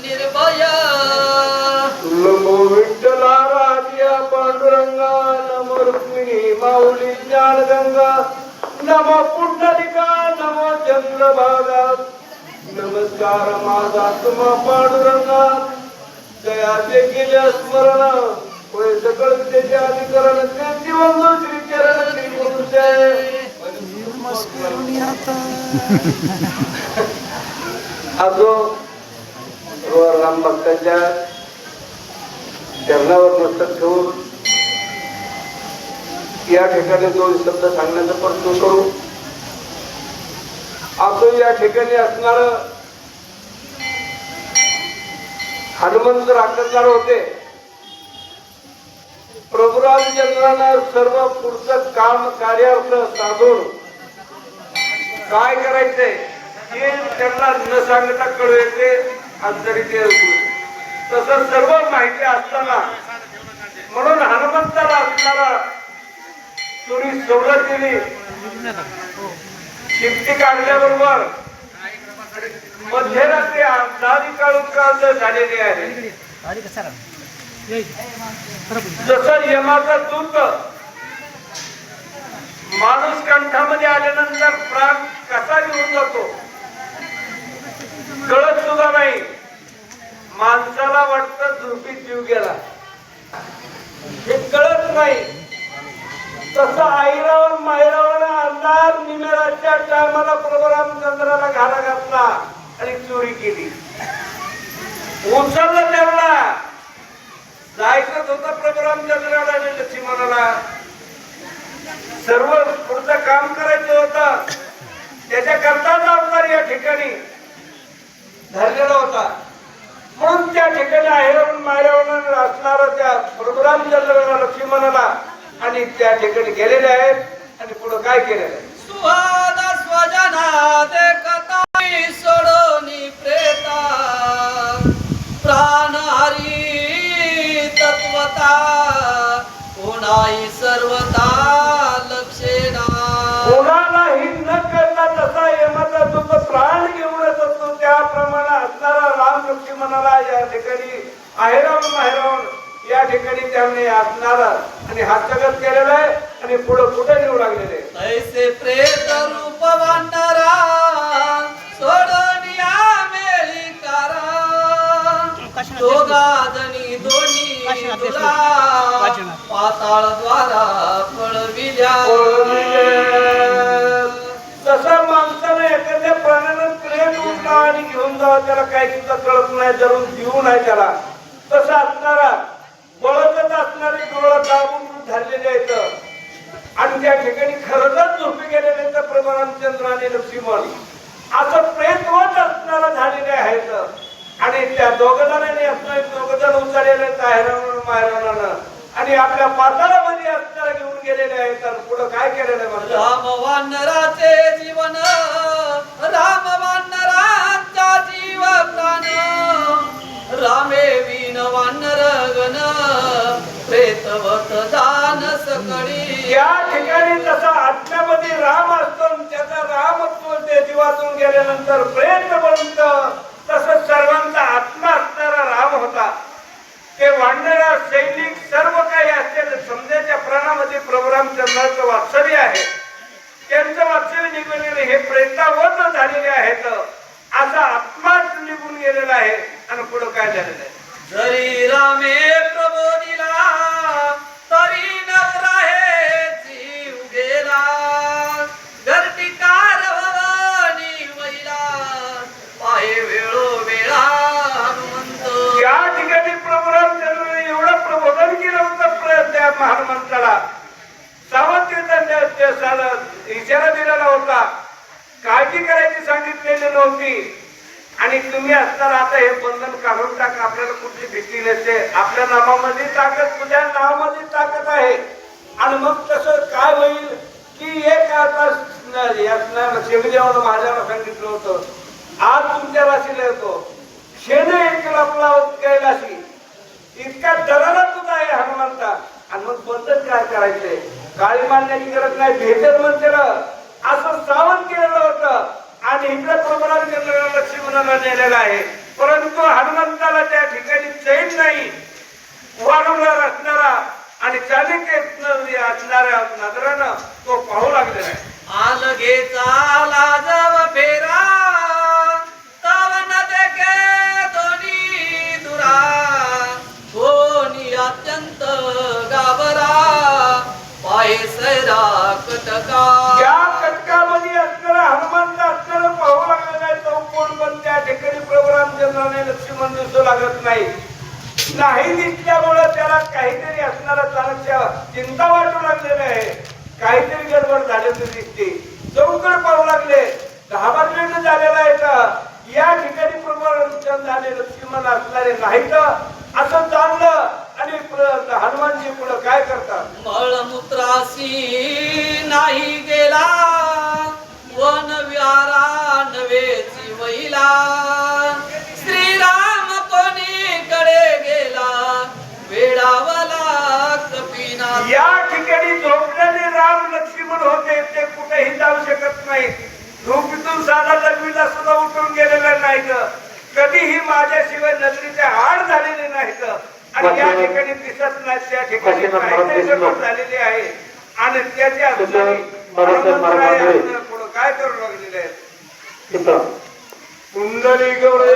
निर्भय नमो विठ्ठला राधिया पांडुरंगा नमो रुक्मिणी माऊली ज्ञानगंगा नमो पुंडलिका नमो चंद्रभागा नमस्कार माझा तुम्हा पांडुरंगा दयाचे केले स्मरण होय सकळ विद्येचे अधिकरण ज्ञानची वंदू श्री चरण श्री गुरुजय आजो राम भक्तांच्या चरणावर मस्तक ठेवून या ठिकाणी दोन शब्द सांगण्याचा प्रयत्न करू. आपण या ठिकाणी असणार हनुमंत राखणदार होते. प्रभू रामचंद्रांना सर्व पुढचं काम कार्यार्थ साधून काय करायचंय हे त्यांना न सांगता कळू येते. अंतरी ते तसं सर्व माहिती असताना म्हणून हनुमंताला असणारा तुरी सवलत दिली. शिफ्टी काढल्याबरोबर मध्यरात्री दारी काढून काढ झालेली आहे. जसं यमाचा दूत माणूस कंठामध्ये आल्यानंतर प्राण कसा घेऊन जातो कळत सुद्धा नाही. माणसाला वाटतं झोपीत जीव गेला हे कळत नाही. तसं आईरावण मायरावण अंधार निमेराच्या टायमाला प्रभू रामचंद्राला घाला घातला आणि चोरी केली. उचललं त्यांना जायचंच होतं प्रभू रामचंद्राला आणि लक्ष्मणाला. सर्व पुढचं काम करायचं होतं. त्याच्या करताच अवतार या ठिकाणी धरलेला होता. म्हणून त्या ठिकाणी आईरावण मायरावण असणारा त्या प्रभू रामचंद्राला लक्ष्मणाला आणि त्या ठिकाणी गेलेले आहेत आणि पुढे काय केलेलं आहे. सुहाद स्वजना देखता सोडोनी प्रेता प्राणहारी तत्वता कोणाही सर्वता लक्षेना. कोणालाही न करता तसा यमाचा दूत प्राण घेऊनच असतो. त्याप्रमाणे असणारा राम लक्ष्मणाला या ठिकाणी आहेरावण माहेरावण या ठिकाणी त्यांनी असणारा आणि हस्तगत केलेला आहे आणि पुढे कुठे नेऊ लागलेले. ऐसे प्रेत रूप वांडरा सोडनिया मेळी कारा दोघा जणी दोन्ही तुला पाताळ द्वारा पळविल्या. तसा माणसानं एखाद्या प्राण्यानं प्रेम उठला आणि घेऊन जावं त्याला काही सुद्धा कळत नाही. जरूर जीव नाही त्याला. तसा असणारा बळतच असणारे डोळा दाबून धरलेले आहेत आणि त्या ठिकाणी खरंच झोपी गेलेले तर प्रभू रामचंद्र आणि लक्ष्मण असं प्रेतवत असणारा झालेले आहेत. आणि त्या दोघ जणांनी असणारे दोघ जण उचललेले आहेत माहेरावणानं आणि आपल्या पाताळामध्ये असणारा घेऊन गेलेले आहेत. तर पुढे काय केलेलं आहे. राम वानराचे जीवन राम वानरांचा जीव प्राण रामे विन वानर गण प्रेतवत दान सकळी. या ठिकाणी जसा आत्म्यामध्ये राम असतो त्याचा रामत्व ते जीवातून गेल्यानंतर प्रेत बनतं तसं सर्वांचा आत्मा असणारा राम होता. ते वाढणारा सैनिक सर्व काही असते समजाच्या प्राणामध्ये प्रभू रामचंद्राचं वात्सल्य आहे. त्यांचं वात्सल्य निघून गेले हे प्रेतावत झालेले आहेत. असा आत्माच निघून गेलेला आहे आणि पुढे काय झालेलं आहे. जरी रामे प्रबोधिला तरी न राहे जीव गेला गर्टिकार भवानी महिला पाहे वेळो वेळा हनुमंत. या ठिकाणी प्रभू रामचंद्राने एवढं प्रबोधन केलं होतं त्या हनुमंताला. सावधगिरीचा इशारा दिलेला होता. काळजी करायची सांगितलेली नव्हती. आणि तुम्ही असताना आता हे बंधन काढून टाका. आपल्याला कुठली भीती नसते. आपल्या नामामध्ये ताकद तुझ्या नावामध्ये ताकद आहे. आणि मग तसं काय होईल की एक आता शिवदेवाला महाराजाला सांगितलं होतं आज तुमच्या राशीला येतो शेण एक आपला कैलाशी इतका डराला तुझा आहे हनुमंता. आणि मग बंधन काय करायचंय काळी मानण्याची गरज नाही. भेटेल म्हणते असं सावध केलेलं होतं. आणि इकडे प्रभू रामचंद्राला लक्ष्मणाला नेलेलं आहे. परंतु हनुमंताला त्या ठिकाणी चैन नाही. वारंवार असणारा आणि चालिकेत असणाऱ्या नजरानं तो पाहू लागलेला आहे. आलगेचा लाजव फेरा तव न देखे दोन्ही दुरा कोणी अत्यंत गाबरा पाय सैरा कटका. या कटकामध्ये असणारा हनुमंत असणारा पाहू लागलेला आहे. तो कोण पण त्या ठिकाणी प्रभू रामचंद्राने लक्ष्मण दिसू लागत नाही. नाही दिसल्यामुळं त्याला काहीतरी असणारा चालकच्या चिंता वाटू लागलेली आहे. काहीतरी गडबड झाल्याचं दिसते. चौकड पाहू लागले. घाबरलेलं झालेलं आहे तर या ठिकाणी प्रभू रामचंद्राने लक्ष्मण असणारे नाहीत असं जाणलं आणि हनुमानजी पुढे काय करतात. मळमूत्रासी नाही गेला वन विहारा नवेची वहिला श्रीराम कोणीकडे गेला वेळावला कपिना. या ठिकाणी झोपलेले राम लक्ष्मण होते ते कुठेही जाऊ शकत नाही. झोपेतून साधा लग्नीला सुद्धा उठून गेलेला नाहीत. कधीही माझ्याशिवाय नजरेचे हाड झालेले नाहीत आणि या ठिकाणी दिसत नाही. त्या ठिकाणी काहीतरी गडबड झालेली आहे आणि त्याच्या पुढे काय करू लागलेले आहेत. कुंडली गौर